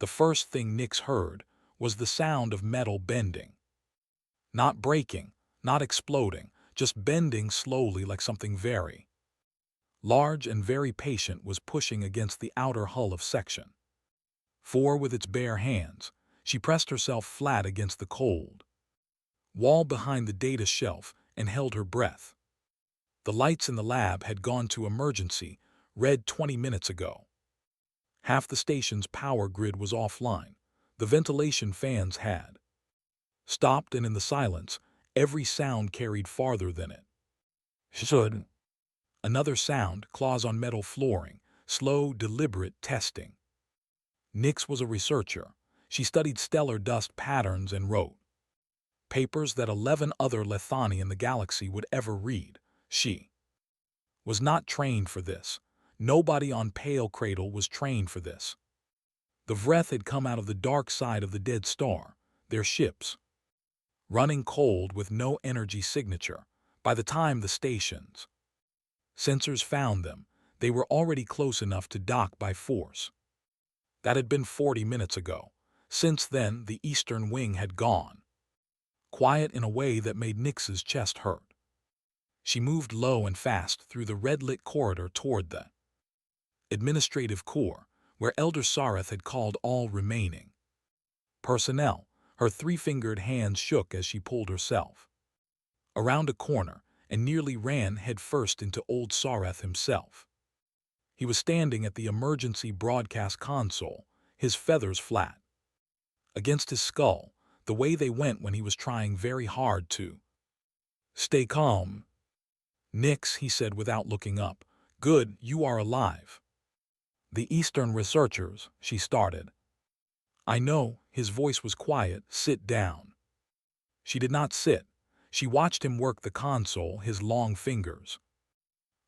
The first thing Nix heard was the sound of metal bending. Not breaking, not exploding, just bending slowly like something very large and very patient was pushing against the outer hull of Section 4 with its bare hands. She pressed herself flat against the cold wall behind the data shelf and held her breath. The lights in the lab had gone to emergency, red 20 minutes ago. Half the station's power grid was offline. The ventilation fans had stopped, and in the silence, every sound carried farther than it should. Another sound, claws on metal flooring, slow, deliberate testing. Nix was a researcher. She studied stellar dust patterns and wrote papers that 11 other Lethani in the galaxy would ever read. She was not trained for this. Nobody on Pale Cradle was trained for this. The Vreth had come out of the dark side of the dead star, their ships running cold with no energy signature. By the time the station's sensors found them, they were already close enough to dock by force. That had been 40 minutes ago. Since then, the eastern wing had gone quiet in a way that made Nix's chest hurt. She moved low and fast through the red-lit corridor toward the administrative core, where Elder Sareth had called all remaining personnel. Her three-fingered hands shook as she pulled herself around a corner and nearly ran headfirst into old Sareth himself. He was standing at the emergency broadcast console, his feathers flat against his skull, the way they went when he was trying very hard to stay calm. "Nix," he said without looking up. "Good, you are alive." "The Eastern researchers," she started. "I know," his voice was quiet. "Sit down." She did not sit. She watched him work the console, his long fingers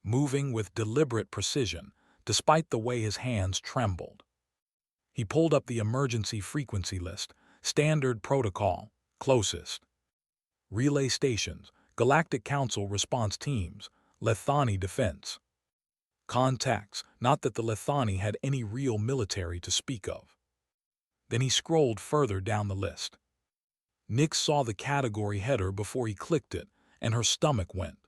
moving with deliberate precision, despite the way his hands trembled. He pulled up the emergency frequency list. Standard protocol, closest relay stations, Galactic Council response teams, Lethani defense contacts. Not that the Lethani had any real military to speak of. Then he scrolled further down the list. Nix saw the category header before he clicked it, and her stomach went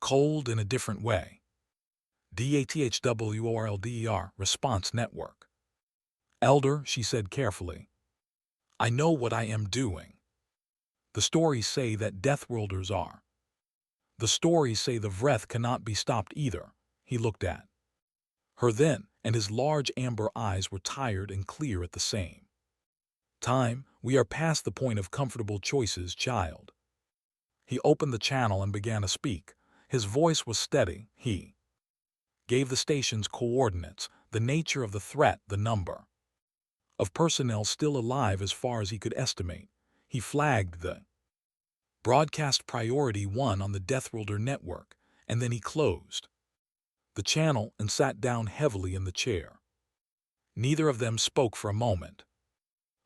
cold in a different way. DATHWORLDER, Response Network. "Elder," she said carefully, "I know what I am doing. The stories say that Deathworlders are. The stories say the Vreth cannot be stopped either." He looked at her then, and his large amber eyes were tired and clear at the same time. "We are past the point of comfortable choices, child." He opened the channel and began to speak. His voice was steady. He gave the station's coordinates, the nature of the threat, the number of personnel still alive as far as he could estimate. He flagged the broadcast priority 1 on the Deathworlder network, and then he closed the channel and sat down heavily in the chair. Neither of them spoke for a moment.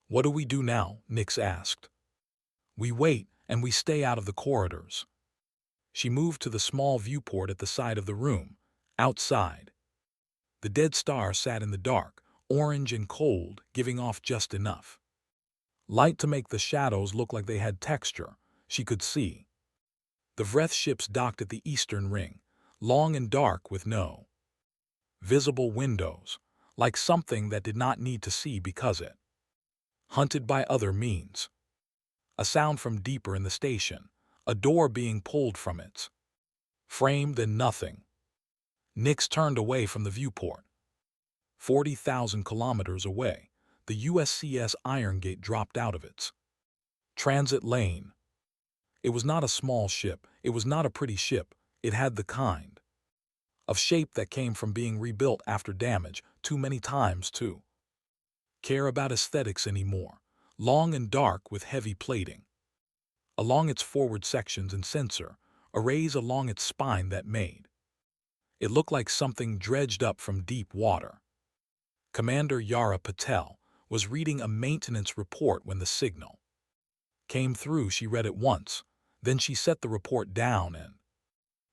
"What do we do now?" Nix asked. "We wait, and we stay out of the corridors." She moved to the small viewport at the side of the room. Outside, the dead star sat in the dark, orange and cold, giving off just enough light to make the shadows look like they had texture. She could see the Vreth ships docked at the eastern ring, long and dark with no visible windows, like something that did not need to see because it hunted by other means. A sound from deeper in the station, a door being pulled from its frame, then nothing. Nix turned away from the viewport. 40,000 kilometers away, the USCS Iron Gate dropped out of its transit lane. It was not a small ship, it was not a pretty ship, it had the kind of shape that came from being rebuilt after damage too many times to care about aesthetics anymore. Long and dark with heavy plating along its forward sections and sensor arrays along its spine that made it look like something dredged up from deep water. Commander Yara Patel was reading a maintenance report when the signal came through. She read it once, then she set the report down and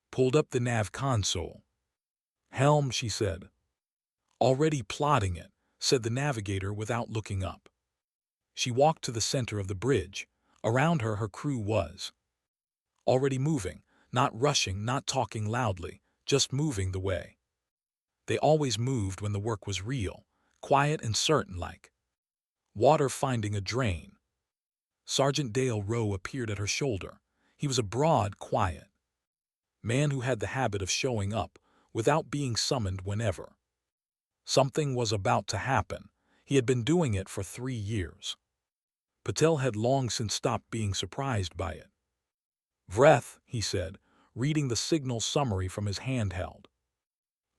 pulled up the nav console. "Helm," she said. "Already plotting it. said the navigator without looking up. She walked to the center of the bridge. Around her crew was already moving, not rushing, not talking loudly, just moving the way they always moved when the work was real, quiet and certain like water finding a drain. Sergeant Dale Rowe appeared at her shoulder. He was a broad, quiet man who had the habit of showing up without being summoned whenever something was about to happen. He had been doing it for 3 years. Patel had long since stopped being surprised by it. "Vreth," he said, reading the signal summary from his handheld.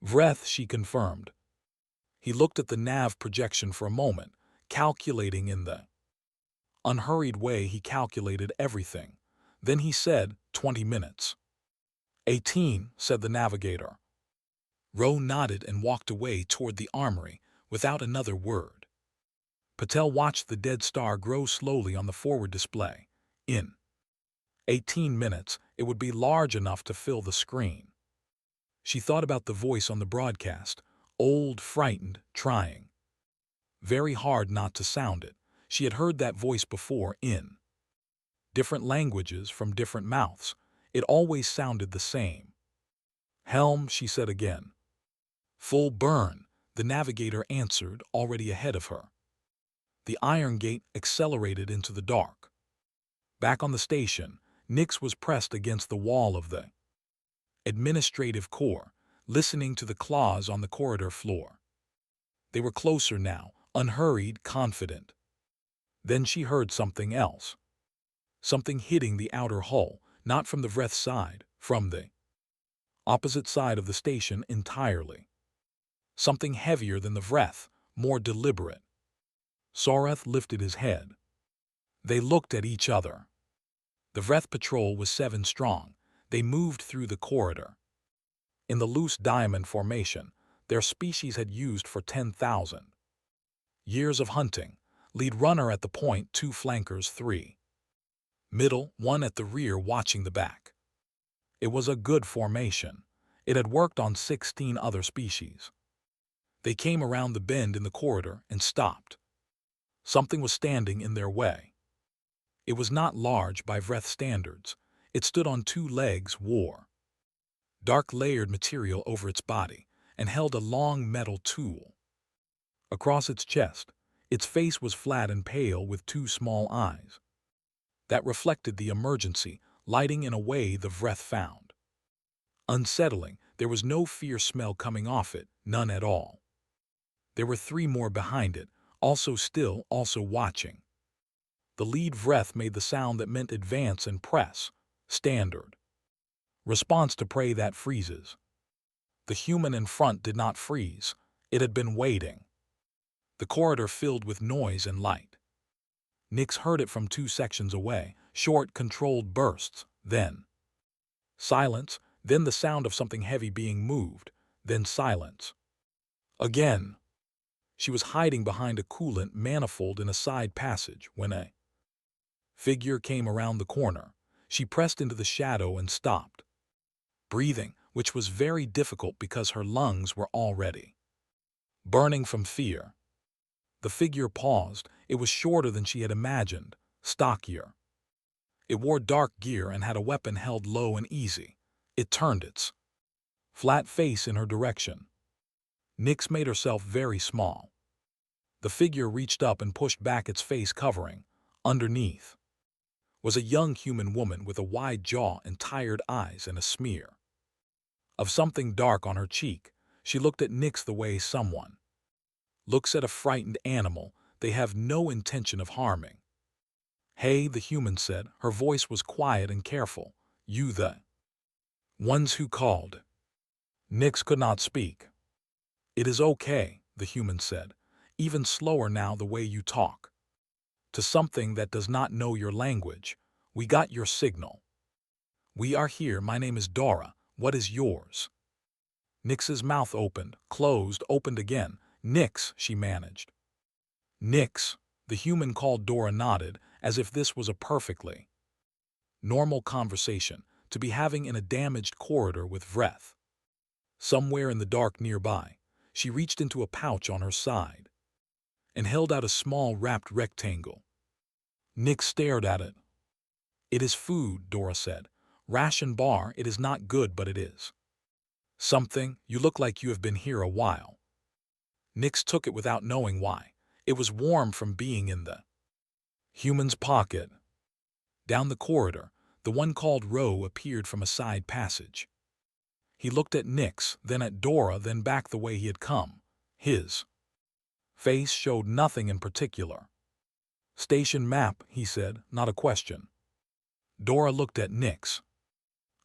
"Vreth," she confirmed. He looked at the nav projection for a moment, calculating in the unhurried way he calculated everything. Then he said, 20 minutes. 18, said the navigator. Rowe nodded and walked away toward the armory without another word. Patel watched the dead star grow slowly on the forward display. In 18 minutes, it would be large enough to fill the screen. She thought about the voice on the broadcast, old, frightened, trying very hard not to sound it. She had heard that voice before in different languages from different mouths. It always sounded the same. "Helm," she said again. "Full burn," the navigator answered, already ahead of her. The iron gate accelerated into the dark. Back on the station, Nix was pressed against the wall of the administrative core, listening to the claws on the corridor floor. They were closer now, unhurried, confident. Then she heard something else. Something hitting the outer hull, not from the Vreth side, from the opposite side of the station entirely. Something heavier than the Vreth, more deliberate. Soreth lifted his head. They looked at each other. The Vreth patrol was 7 strong. They moved through the corridor in the loose diamond formation their species had used for 10,000 years of hunting. Lead runner at the point, 2 flankers, 3 middle, 1 at the rear watching the back. It was a good formation. It had worked on 16 other species. They came around the bend in the corridor and stopped. Something was standing in their way. It was not large by Vreth standards. It stood on 2 legs, wore dark layered material over its body, and held a long metal tool across its chest. Its face was flat and pale with 2 small eyes that reflected the emergency, lighting in a way the Vreth found unsettling. There was no fierce smell coming off it, none at all. There were 3 more behind it, also still, also watching. The lead Vreth made the sound that meant advance and press, standard response to prey that freezes. The human in front did not freeze. It had been waiting. The corridor filled with noise and light. Nix heard it from 2 sections away, short, controlled bursts, then silence, then the sound of something heavy being moved, then silence. Again. She was hiding behind a coolant manifold in a side passage when a figure came around the corner. She pressed into the shadow and stopped breathing, which was very difficult because her lungs were already burning from fear. The figure paused. It was shorter than she had imagined, stockier. It wore dark gear and had a weapon held low and easy. It turned its flat face in her direction. Nix made herself very small. The figure reached up and pushed back its face covering. Underneath was a young human woman with a wide jaw and tired eyes and a smear of something dark on her cheek. She looked at Nix the way someone looks at a frightened animal they have no intention of harming. "Hey," the human said. Her voice was quiet and careful. "You the ones who called?" Nix could not speak. "It is okay," the human said. "Even slower now the way you talk. To something that does not know your language. We got your signal. We are here. My name is Dora. What is yours?" Nix's mouth opened, closed, opened again. "Nix," she managed. "Nix," the human called. Dora nodded, as if this was a perfectly normal conversation to be having in a damaged corridor with Vreth. Somewhere in the dark nearby, she reached into a pouch on her side. and held out a small wrapped rectangle. Nick stared at it. "It is food," Dora said. "Ration bar, it is not good, but it is." "Something, you look like you have been here a while." Nix took it without knowing why. It was warm from being in the human's pocket. Down the corridor, the one called Row appeared from a side passage. He looked at Nix, then at Dora, then back the way he had come. His face showed nothing in particular. "Station map," he said, not a question. Dora looked at Nix.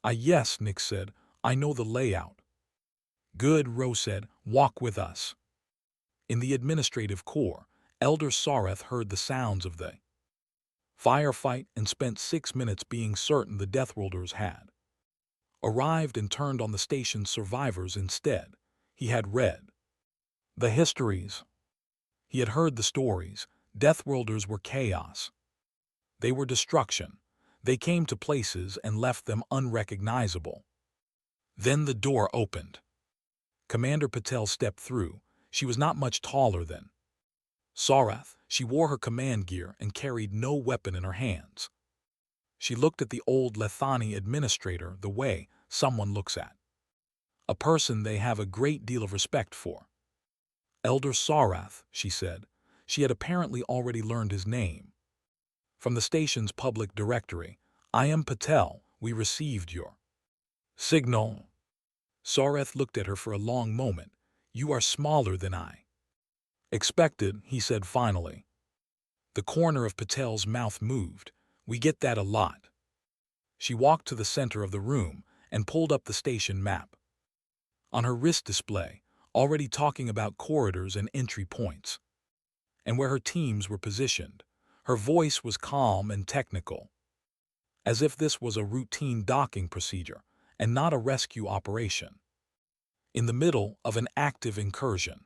Yes," Nix said. "I know the layout." "Good," Row said. "Walk with us." In the administrative core, Elder Sareth heard the sounds of the firefight and spent 6 minutes being certain the Deathworlders had arrived and turned on the station's survivors instead. He had read the histories. He had heard the stories. Deathworlders were chaos. They were destruction. They came to places and left them unrecognizable. Then the door opened. Commander Patel stepped through. She was not much taller than Sareth. She wore her command gear and carried no weapon in her hands. She looked at the old Lethani administrator the way someone looks at a person they have a great deal of respect for. "Elder Sareth," she said. She had apparently already learned his name. "From the station's public directory, I am Patel. We received your signal." Sareth looked at her for a long moment. "You are smaller than I expected," he said finally. The corner of Patel's mouth moved. "We get that a lot." She walked to the center of the room and pulled up the station map. On her wrist display, already talking about corridors and entry points, and where her teams were positioned. Her voice was calm and technical, as if this was a routine docking procedure and not a rescue operation. In the middle of an active incursion,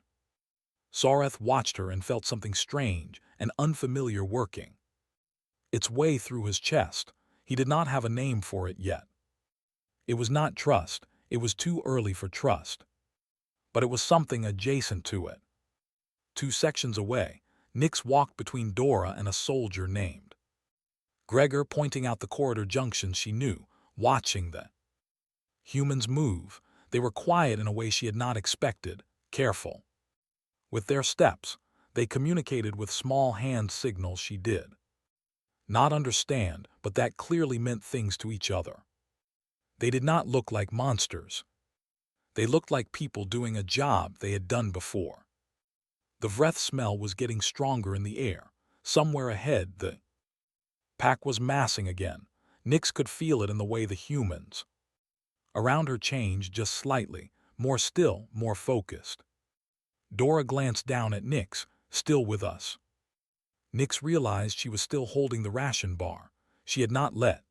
Sareth watched her and felt something strange and unfamiliar working its way through his chest. He did not have a name for it yet. It was not trust. It was too early for trust. But it was something adjacent to it. 2 sections away, Nix walked between Dora and a soldier named Gregor, pointing out the corridor junctions she knew, watching the humans move. They were quiet in a way she had not expected, careful. With their steps, they communicated with small hand signals she did not understand, but that clearly meant things to each other. They did not look like monsters. They looked like people doing a job they had done before. The breath smell was getting stronger in the air. Somewhere ahead, the pack was massing again. Nix could feel it in the way the humans around her changed just slightly, more still, more focused. Dora glanced down at Nix. "Still with us?" Nix realized she was still holding the ration bar. She had not let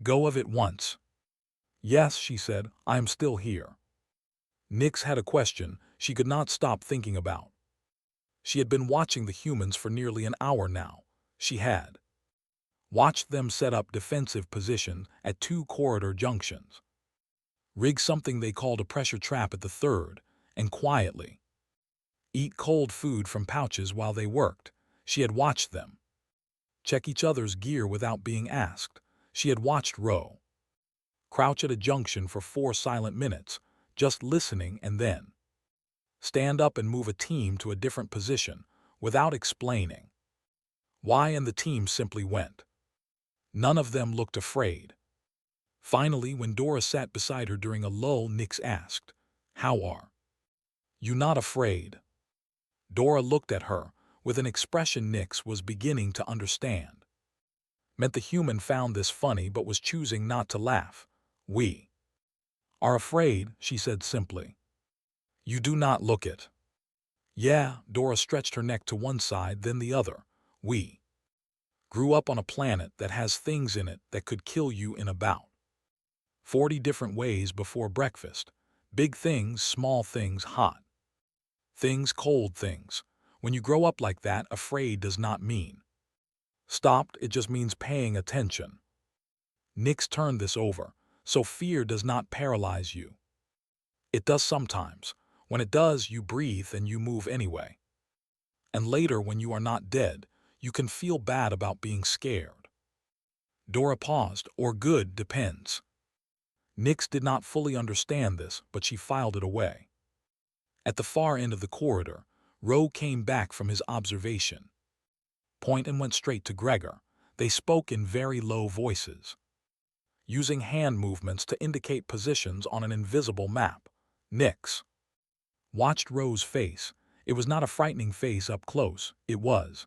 go of it once. "Yes," she said, "I am still here." Nix had a question she could not stop thinking about. She had been watching the humans for nearly an hour now. She had watched them set up defensive positions at 2 corridor junctions, rig something they called a pressure trap at the 3rd, and quietly eat cold food from pouches while they worked. She had watched them check each other's gear without being asked. She had watched Row crouch at a junction for 4 silent minutes, just listening, and then stand up and move a team to a different position without explaining why, and the team simply went. None of them looked afraid. Finally, when Dora sat beside her during a lull, Nix asked, "How are you not afraid?" Dora looked at her with an expression Nix was beginning to understand. Meant the human found this funny but was choosing not to laugh. "We are afraid," she said simply. "You do not look it." "Yeah," Dora stretched her neck to one side, then the other. "We grew up on a planet that has things in it that could kill you in about 40 different ways before breakfast. Big things, small things, hot things, cold things. When you grow up like that, afraid does not mean stopped, it just means paying attention." Nix turned this over. "So fear does not paralyze you." "It does sometimes. When it does, you breathe and you move anyway." And later, when you are not dead, you can feel bad about being scared. Dora paused. Or good, depends. Nix did not fully understand this, but she filed it away. At the far end of the corridor, Ro came back from his observation. Point and went straight to Gregor. They spoke in very low voices, using hand movements to indicate positions on an invisible map. Nix watched Ro's face. It was not a frightening face up close. It was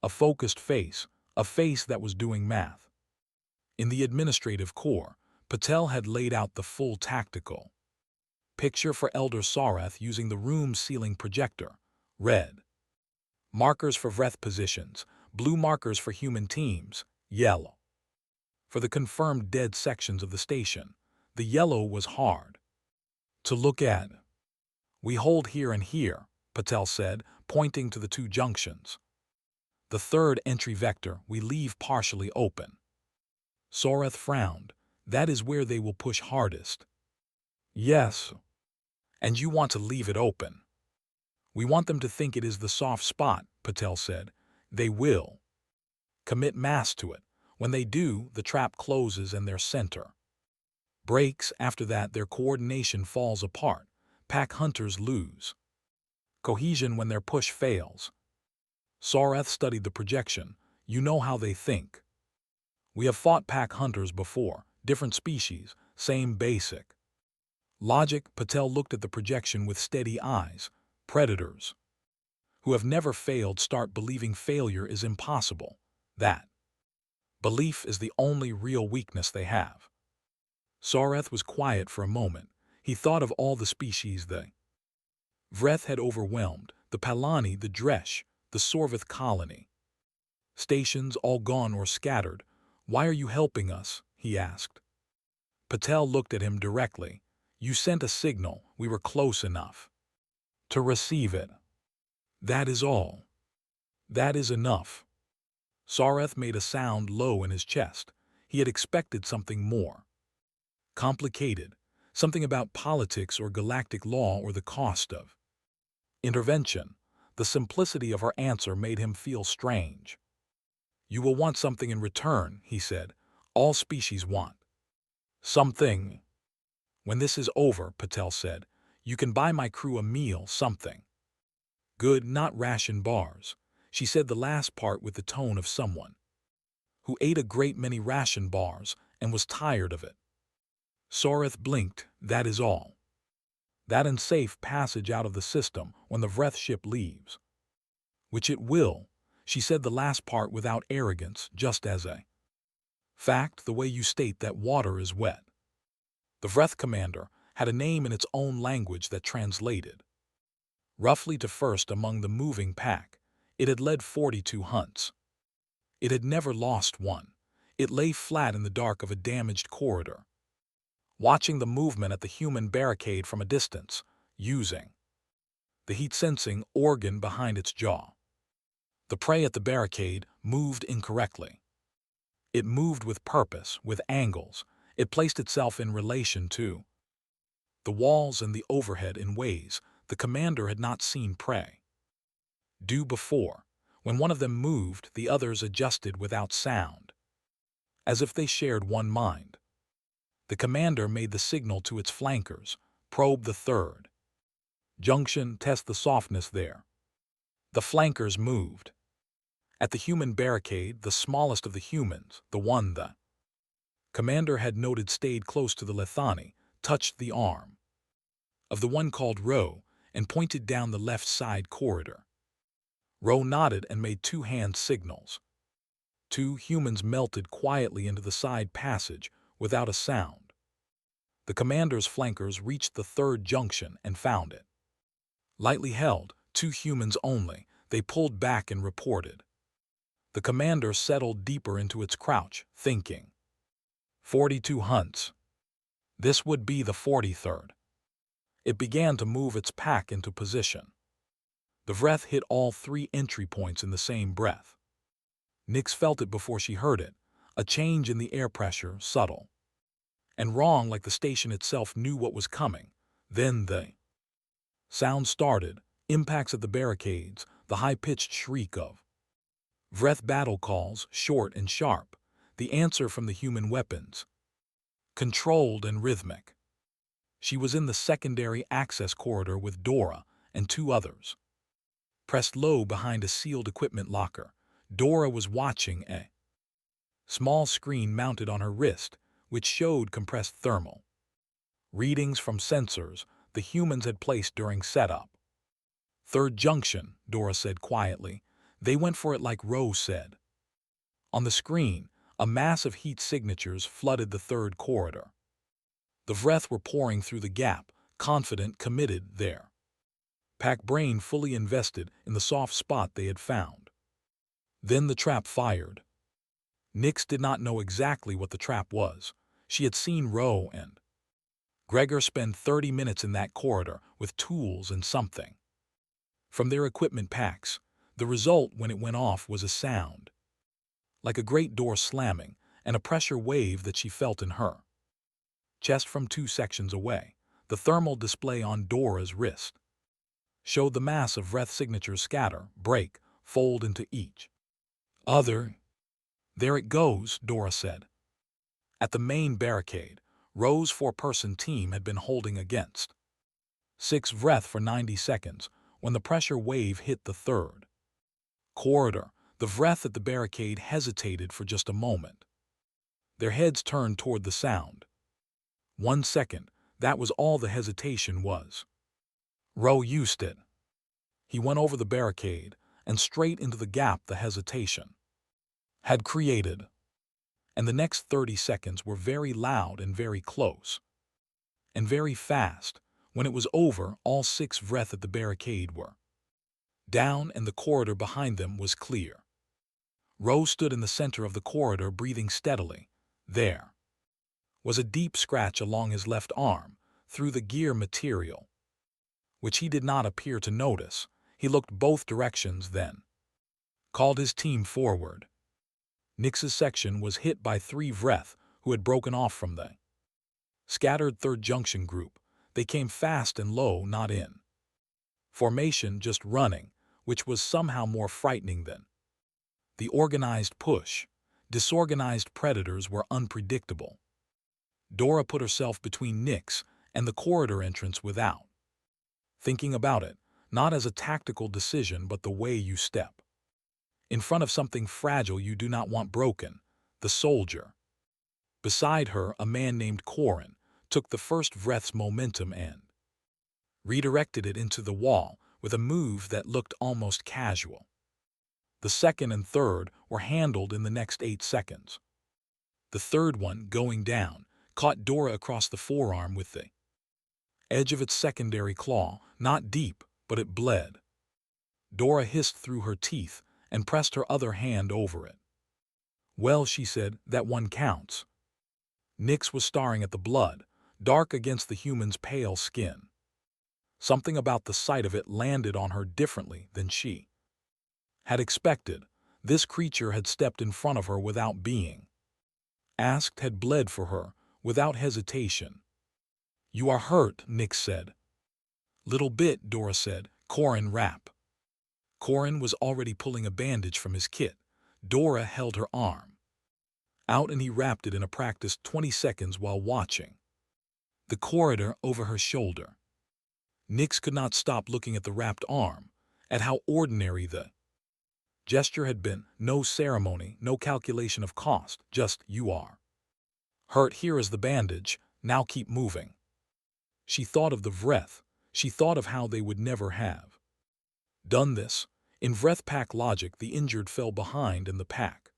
a focused face, a face that was doing math. In the administrative core, Patel had laid out the full tactical picture for Elder Sarath using the room's ceiling projector. Red markers for Vreth positions, blue markers for human teams, yellow for the confirmed dead sections of the station. The yellow was hard to look at. We hold here and here, Patel said, pointing to the two junctions. The third entry vector we leave partially open. Sarath frowned. That is where they will push hardest. Yes. And you want to leave it open. We want them to think it is the soft spot, Patel said. They will commit mass to it. When they do, the trap closes and their center breaks. After that, their coordination falls apart. Pack hunters lose cohesion when their push fails. Sarath studied the projection. You know how they think. We have fought pack hunters before, different species, same basic logic. Patel looked at the projection with steady eyes. Predators who have never failed start believing failure is impossible. That belief is the only real weakness they have. Sarath was quiet for a moment. He thought of all the species the Vreth had overwhelmed, the Palani, the Dresh, the Sorvith colony. Stations all gone or scattered. Why are you helping us? He asked. Patel looked at him directly. You sent a signal. We were close enough to receive it. That is all. That is enough. Sarath made a sound low in his chest. He had expected something more complicated, something about politics or galactic law or the cost of intervention. The simplicity of her answer made him feel strange. You will want something in return, he said. All species want something. When this is over, Patel said, you can buy my crew a meal, something good, not ration bars. She said the last part with the tone of someone who ate a great many ration bars and was tired of it. Sarath blinked. That is all. That and safe passage out of the system when the Vreth ship leaves. Which it will. She said the last part without arrogance, just as a fact, the way you state that water is wet. The Vreth commander had a name in its own language that translated roughly to first among the moving pack. It had led 42 hunts. It had never lost one. It lay flat in the dark of a damaged corridor, watching the movement at the human barricade from a distance, using the heat-sensing organ behind its jaw. The prey at the barricade moved incorrectly. It moved with purpose, with angles. It placed itself in relation to the walls and the overhead in ways the commander had not seen prey do before. When one of them moved, the others adjusted without sound, as if they shared one mind. The commander made the signal to its flankers. Probe the third junction, test the softness there. The flankers moved. At the human barricade, the smallest of the humans, the one the commander had noted stayed close to the Lethani, touched the arm of the one called Ro and pointed down the left side corridor. Ro nodded and made two hand signals. Two humans melted quietly into the side passage without a sound. The commander's flankers reached the third junction and found it lightly held, 2 humans only. They pulled back and reported. The commander settled deeper into its crouch, thinking. 42 hunts. This would be the 43rd. It began to move its pack into position. The Vreth hit all 3 entry points in the same breath. Nix felt it before she heard it, a change in the air pressure, subtle and wrong, like the station itself knew what was coming. Then the sound started, impacts at the barricades, the high-pitched shriek of Vreth battle calls, short and sharp, the answer from the human weapons, controlled and rhythmic. She was in the secondary access corridor with Dora and two others. Pressed low behind a sealed equipment locker, Dora was watching a small screen mounted on her wrist, which showed compressed thermal readings from sensors the humans had placed during setup. Third junction, Dora said quietly. They went for it like Rose said. On the screen, a mass of heat signatures flooded the third corridor. The Vreth were pouring through the gap, confident, committed there. Pack brain fully invested in the soft spot they had found. Then the trap fired. Nyx did not know exactly what the trap was. She had seen Ro and Gregor spend 30 minutes in that corridor with tools and something from their equipment packs. The result when it went off was a sound, like a great door slamming, and a pressure wave that she felt in her chest from 2 sections away. The thermal display on Dora's wrist showed the mass of Vreth signatures scatter, break, fold into each other. There it goes, Dora said. At the main barricade, Ro's 4-person team had been holding against 6 Vreth for 90 seconds when the pressure wave hit the third corridor. The Vreth at the barricade hesitated for just a moment. Their heads turned toward the sound. 1 second, that was all the hesitation was. Ro used it. He went over the barricade and straight into the gap the hesitation had created. And the next 30 seconds were very loud and very close. And very fast. When it was over, all 6 Vreth at the barricade were down and the corridor behind them was clear. Ro stood in the center of the corridor breathing steadily. There was a deep scratch along his left arm, through the gear material, which he did not appear to notice. He looked both directions then called his team forward. Nyx's section was hit by 3 Vreth who had broken off from the scattered third junction group. They came fast and low, not in formation, just running, which was somehow more frightening than the organized push. Disorganized predators were unpredictable. Dora put herself between Nyx and the corridor entrance without thinking about it, not as a tactical decision but the way you step in front of something fragile you do not want broken. The soldier beside her, a man named Corin, took the first Vreth's momentum and redirected it into the wall with a move that looked almost casual. The second and third were handled in the next 8 seconds. The third one, going down, caught Dora across the forearm with the edge of its secondary claw, not deep, but it bled. Dora hissed through her teeth and pressed her other hand over it. Well, she said, that one counts. Nyx was staring at the blood, dark against the human's pale skin. Something about the sight of it landed on her differently than she had expected. This creature had stepped in front of her without being asked, had bled for her, without hesitation. You are hurt, Nyx said. Little bit, Dora said. Corin, wrap. Corin was already pulling a bandage from his kit. Dora held her arm out and he wrapped it in a practiced 20 seconds while watching the corridor over her shoulder. Nyx could not stop looking at the wrapped arm, at how ordinary the gesture had been. No ceremony, no calculation of cost, just, you are hurt, here is the bandage, now keep moving. She thought of the Vreth. She thought of how they would never have done this. In Vreth pack logic, the injured fell behind and the pack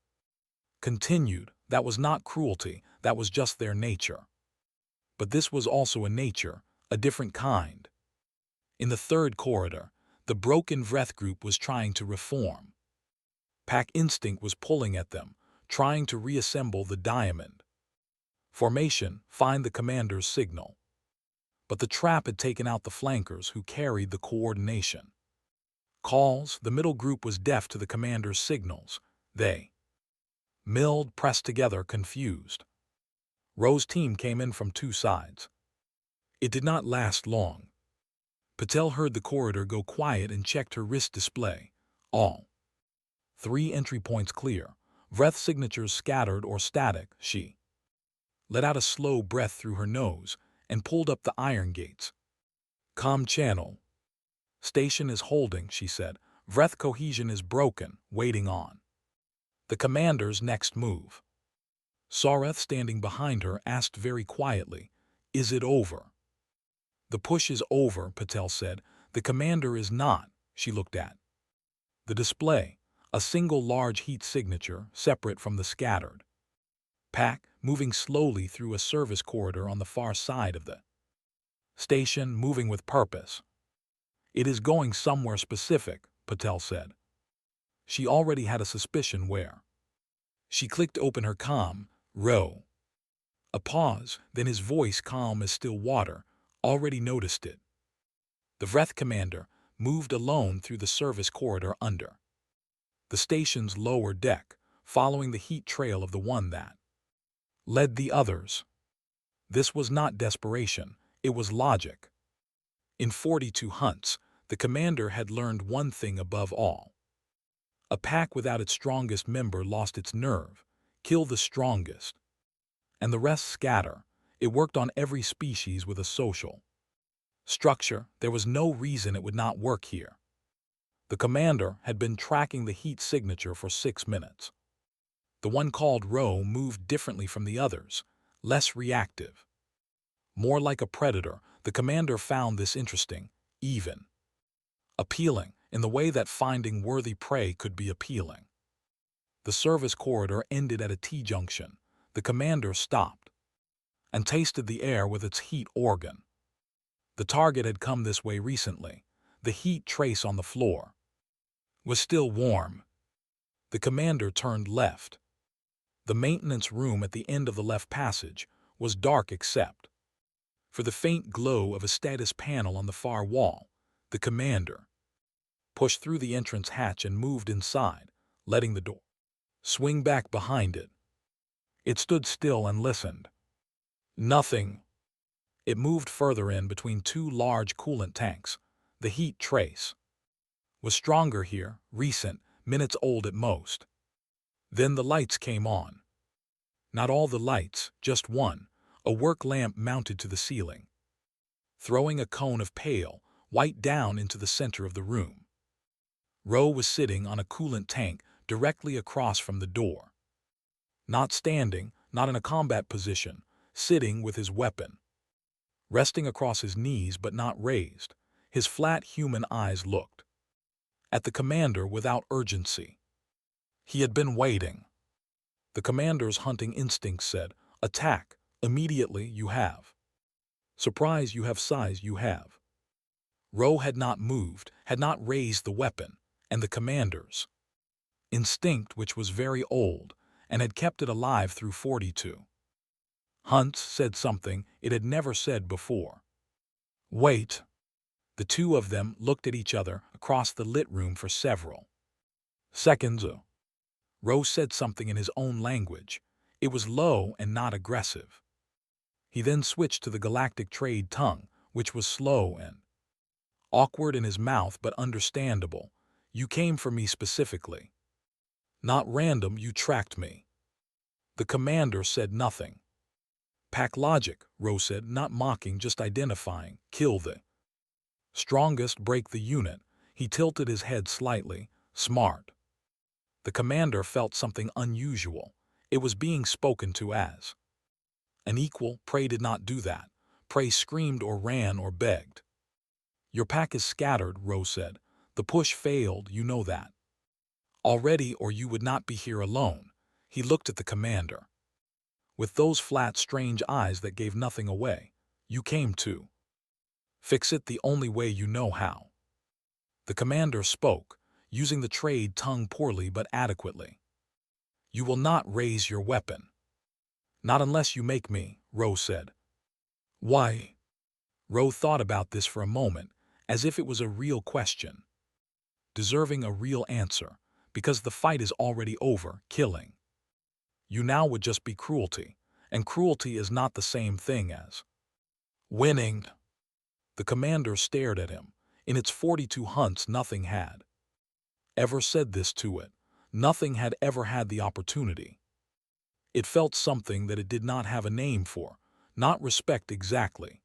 continued. That was not cruelty, that was just their nature. But this was also a nature, a different kind. In the third corridor, the broken Vreth group was trying to reform. Pack instinct was pulling at them, trying to reassemble the diamond formation, find the commander's signal. But the trap had taken out the flankers who carried the coordination calls. The middle group was deaf to the commander's signals. They milled, pressed together, confused. Ro's team came in from 2 sides. It did not last long. Patel heard the corridor go quiet and checked her wrist display. All 3 entry points clear. Breath signatures scattered or static. She let out a slow breath through her nose and pulled up the iron gates. "Com channel. Station is holding," she said. "Breath cohesion is broken, waiting on the commander's next move." Sareth, standing behind her, asked very quietly, "Is it over?" "The push is over," Patel said. "The commander is not." She looked at the display, a single large heat signature separate from the scattered pack, moving slowly through a service corridor on the far side of the station, moving with purpose. "It is going somewhere specific," Patel said. She already had a suspicion where. She clicked open her comm. "Row." A pause, then his voice, calm as still water, already noticed it. The Vreth commander moved alone through the service corridor under the station's lower deck, following the heat trail of the one that led the others. This was not desperation, it was logic. In 42 hunts, the commander had learned one thing above all. A pack without its strongest member lost its nerve. Kill the strongest, and the rest scatter. It worked on every species with a social structure. There was no reason it would not work here. The commander had been tracking the heat signature for 6 minutes. The one called Row moved differently from the others, less reactive, more like a predator. The commander found this interesting, even appealing, in the way that finding worthy prey could be appealing. The service corridor ended at a T-junction. The commander stopped and tasted the air with its heat organ. The target had come this way recently. The heat trace on the floor was still warm. The commander turned left. The maintenance room at the end of the left passage was dark except for the faint glow of a status panel on the far wall. The commander pushed through the entrance hatch and moved inside, letting the door swing back behind it. It stood still and listened. Nothing. It moved further in between 2 large coolant tanks. The heat trace was stronger here, recent, minutes old at most. Then the lights came on. Not all the lights, just one, a work lamp mounted to the ceiling, throwing a cone of pale white down into the center of the room. Row was sitting on a coolant tank directly across from the door. Not standing, not in a combat position, sitting with his weapon resting across his knees but not raised. His flat human eyes looked at the commander without urgency. He had been waiting. The commander's hunting instinct said, "Attack, immediately you have. Surprise you have, size you have." Row had not moved, had not raised the weapon, and the commander's instinct, which was very old, and had kept it alive through 42 hunts, said something it had never said before. "Wait." The two of them looked at each other across the lit room for several seconds. Row said something in his own language. It was low and not aggressive. He then switched to the galactic trade tongue, which was slow and awkward in his mouth but understandable. "You came for me specifically. Not random, you tracked me." The commander said nothing. "Pack logic," Row said, not mocking, just identifying. "Kill the strongest, break the unit." He tilted his head slightly. "Smart." The commander felt something unusual. It was being spoken to as an equal. Prey did not do that. Prey screamed or ran or begged. "Your pack is scattered," Row said. "The push failed, you know that already, or you would not be here alone." He looked at the commander with those flat, strange eyes that gave nothing away. "You came to fix it the only way you know how." The commander spoke, using the trade tongue poorly but adequately. "You will not raise your weapon." "Not unless you make me," Row said. "Why?" Row thought about this for a moment, as if it was a real question, deserving a real answer. "Because the fight is already over. Killing you now would just be cruelty, and cruelty is not the same thing as winning." The commander stared at him. In its 42 hunts, nothing had ever said this to it. Nothing had ever had the opportunity. It felt something that it did not have a name for, not respect exactly,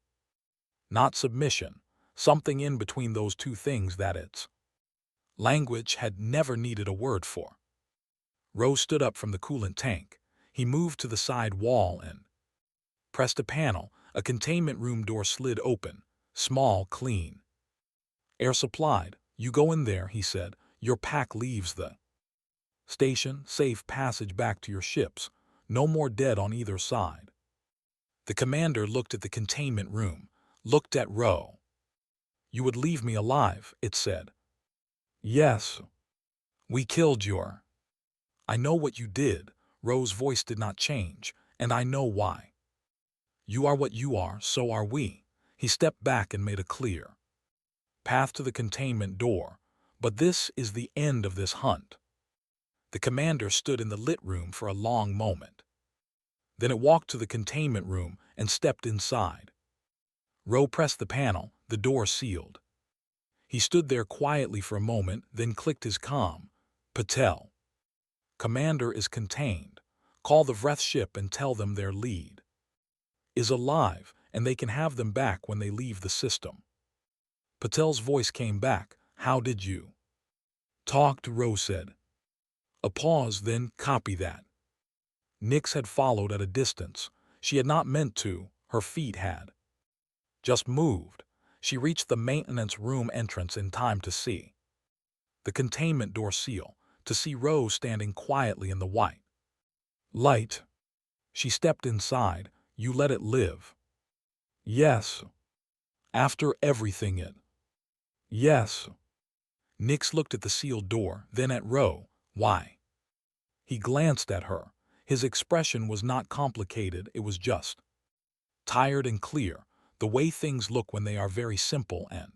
not submission, something in between those two things that its language had never needed a word for. Rose stood up from the coolant tank. He moved to the side wall and pressed a panel. A containment room door slid open, small, clean. Air supplied. You go in there, he said. Your pack leaves the station, safe passage back to your ships. No more dead on either side. The commander looked at the containment room, looked at Ro. You would leave me alive, it said. Yes. We killed your. I know what you did. Ro's voice did not change, and I know why. You are what you are, so are we. He stepped back and made a clear path to the containment door. But this is the end of this hunt. The commander stood in the lit room for a long moment. Then it walked to the containment room and stepped inside. Ro pressed the panel, the door sealed. He stood there quietly for a moment, then clicked his comm. Patel. Commander is contained. Call the Vreth ship and tell them their lead is alive, and they can have them back when they leave the system. Patel's voice came back. How did you talk? Ro said. A pause, then copy that. Nyx had followed at a distance. She had not meant to, her feet had just moved. She reached the maintenance room entrance in time to see the containment door seal, to see Ro standing quietly in the white light. She stepped inside. You let it live. Yes. After everything it. Yes. Nyx looked at the sealed door, then at Ro. Why? He glanced at her. His expression was not complicated, it was just tired and clear, the way things look when they are very simple and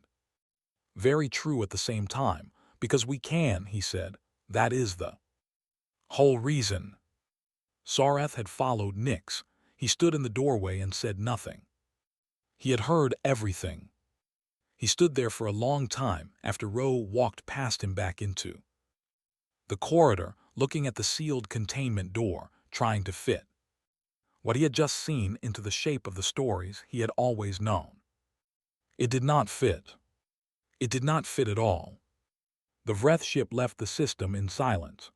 very true at the same time. Because we can, he said. That is the whole reason. Sarath had followed Nyx. He stood in the doorway and said nothing. He had heard everything. He stood there for a long time after Ro walked past him back into the corridor, looking at the sealed containment door, trying to fit what he had just seen into the shape of the stories he had always known. It did not fit. It did not fit at all. The Vreth ship left the system in silence.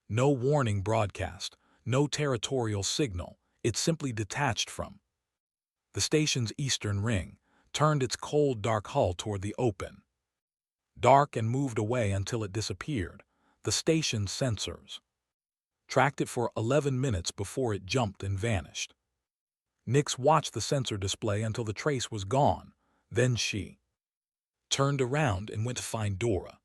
No warning broadcast, no territorial signal. It simply detached from the station's eastern ring, turned its cold, dark hull toward the open dark and moved away until it disappeared. The station's sensors tracked it for 11 minutes before it jumped and vanished. Nyx watched the sensor display until the trace was gone. Then she turned around and went to find Dora.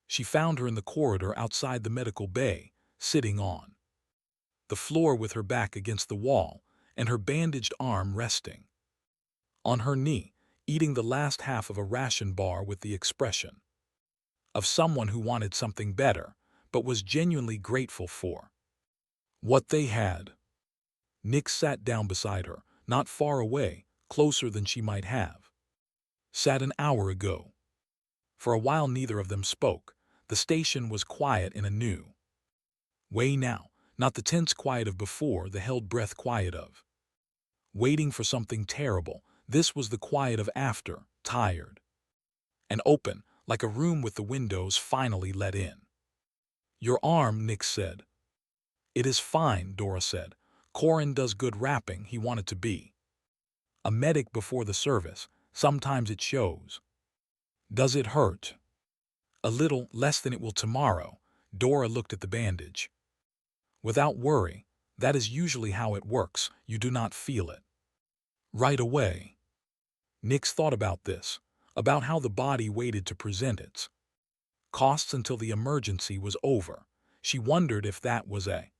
She found her in the corridor outside the medical bay, sitting on the floor with her back against the wall and her bandaged arm resting on her knee, eating the last half of a ration bar with the expression of someone who wanted something better, but was genuinely grateful for what they had. Nyx sat down beside her, not far away, closer than she might have sat an hour ago. For a while neither of them spoke. The station was quiet in a new way now, not the tense quiet of before, the held breath quiet of waiting for something terrible. This was the quiet of after, tired and open, like a room with the windows finally let in. Your arm, Nyx said. It is fine, Dora said. Corin does good rapping. He wanted to be a medic before the service. Sometimes it shows. Does it hurt? A little, less than it will tomorrow. Dora looked at the bandage. Without worry. That is usually how it works. You do not feel it right away. Nyx thought about this, about how the body waited to present its costs until the emergency was over. She wondered if that was a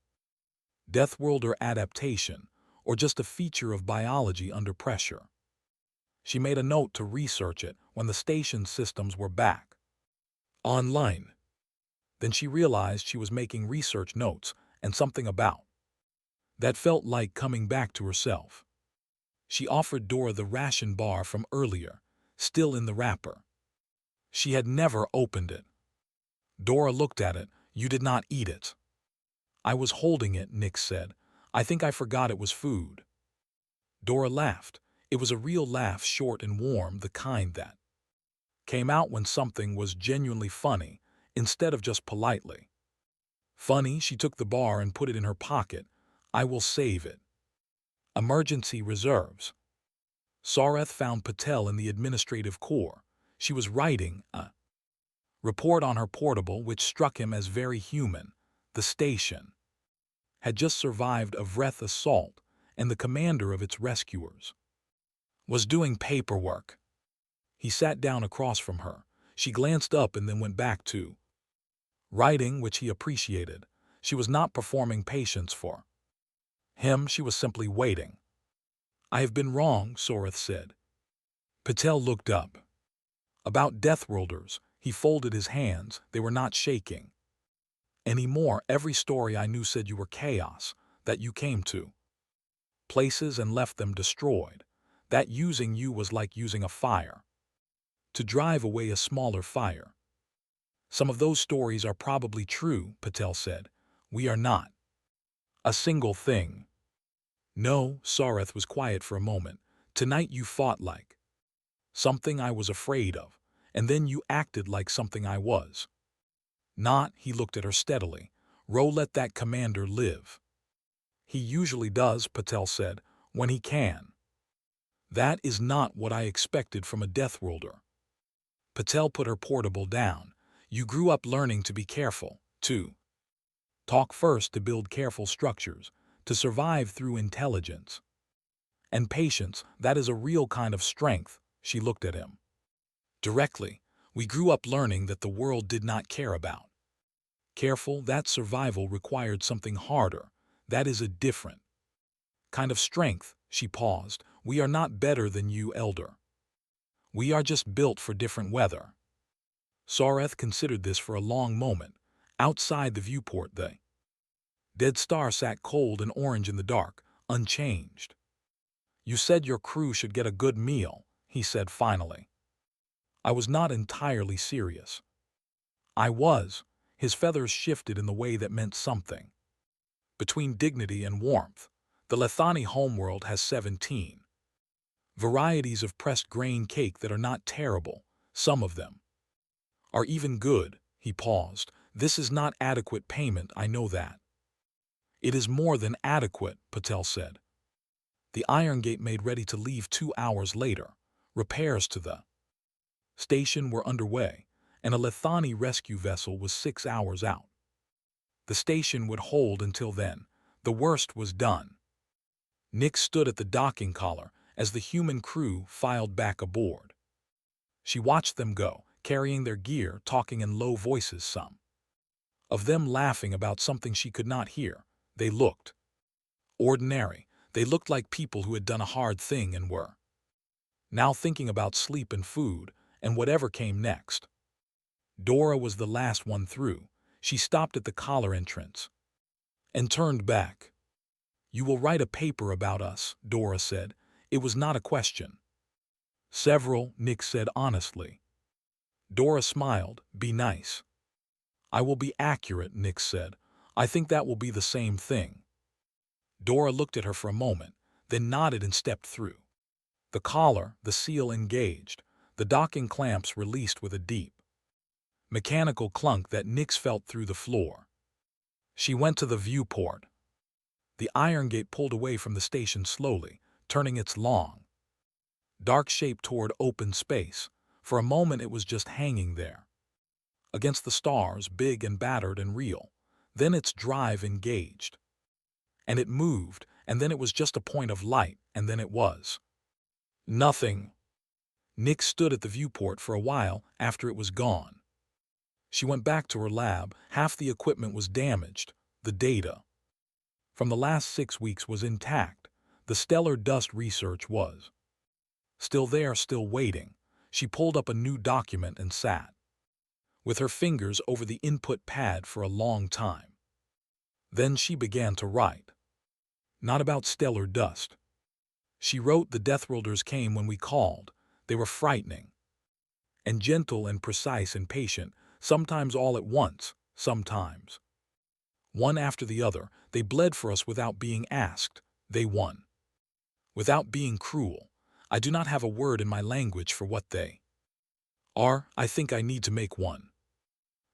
death world or adaptation, or just a feature of biology under pressure. She made a note to research it when the station's systems were back online. Then she realized she was making research notes, and something about that felt like coming back to herself. She offered Dora the ration bar from earlier, still in the wrapper. She had never opened it. Dora looked at it. You did not eat it. I was holding it, Nick said. I think I forgot it was food. Dora laughed. It was a real laugh, short and warm, the kind that came out when something was genuinely funny, instead of just politely funny. She took the bar and put it in her pocket. I will save it. Emergency reserves. Sareth found Patel in the administrative corps. She was writing a report on her portable, which struck him as very human. The station had just survived a Vreth assault, and the commander of its rescuers was doing paperwork. He sat down across from her. She glanced up and then went back to writing, which he appreciated. She was not performing patience for him. She was simply waiting. I have been wrong, Sareth said. Patel looked up. About Deathworlders, he folded his hands. They were not shaking anymore. Every story I knew said you were chaos, that you came to places and left them destroyed, that using you was like using a fire to drive away a smaller fire. Some of those stories are probably true, Patel said. We are not a single thing. No, Sareth was quiet for a moment. Tonight you fought like something I was afraid of, and then you acted like something I was not. He looked at her steadily. Ro, let that commander live. He usually does, Patel said, when he can. That is not what I expected from a Deathworlder. Patel put her portable down. You grew up learning to be careful, to talk first, to build careful structures, to survive through intelligence and patience. That is a real kind of strength. She looked at him directly. We grew up learning that the world did not care about careful, that survival required something harder. That is a different kind of strength. She paused. We are not better than you, Elder. We are just built for different weather. Sareth considered this for a long moment. Outside the viewport, the dead star sat cold and orange in the dark, unchanged. You said your crew should get a good meal, he said finally. I was not entirely serious. I was. His feathers shifted in the way that meant something between dignity and warmth. The Lethani homeworld has 17 varieties of pressed grain cake that are not terrible. Some of them are even good. He paused. This is not adequate payment, I know that. It is more than adequate, Patel said. The Iron Gate made ready to leave 2 hours later. Repairs to the station were underway, and a Lethani rescue vessel was 6 hours out. The station would hold until then. The worst was done. Nick stood at the docking collar as the human crew filed back aboard. She watched them go, carrying their gear, talking in low voices, some of them laughing about something she could not hear. They looked ordinary. They looked like people who had done a hard thing and were now thinking about sleep and food and whatever came next. Dora was the last one through. She stopped at the collar entrance and turned back. You will write a paper about us, Dora said. It was not a question. Several, Nick said honestly. Dora smiled. Be nice. I will be accurate, Nick said. I think that will be the same thing. Dora looked at her for a moment, then nodded and stepped through. The collar, the seal engaged, the docking clamps released with a deep mechanical clunk that Nick felt through the floor. She went to the viewport. The Iron Gate pulled away from the station slowly, turning its long, dark shape toward open space. For a moment it was just hanging there, against the stars, big and battered and real. Then its drive engaged. And it moved, and then it was just a point of light, and then it was nothing. Nick stood at the viewport for a while after it was gone. She went back to her lab. Half the equipment was damaged. The data from the last 6 weeks was intact. The stellar dust research was still there, still waiting. She pulled up a new document and sat with her fingers over the input pad for a long time. Then she began to write. Not about stellar dust. She wrote, the Deathworlders came when we called. They were frightening and gentle and precise and patient. sometimes all at once, sometimes. One after the other, they bled for us without being asked. They won. Without being cruel, I do not have a word in my language for what they are. I think I need to make one.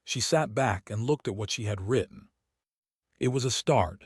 She sat back and looked at what she had written. It was a start,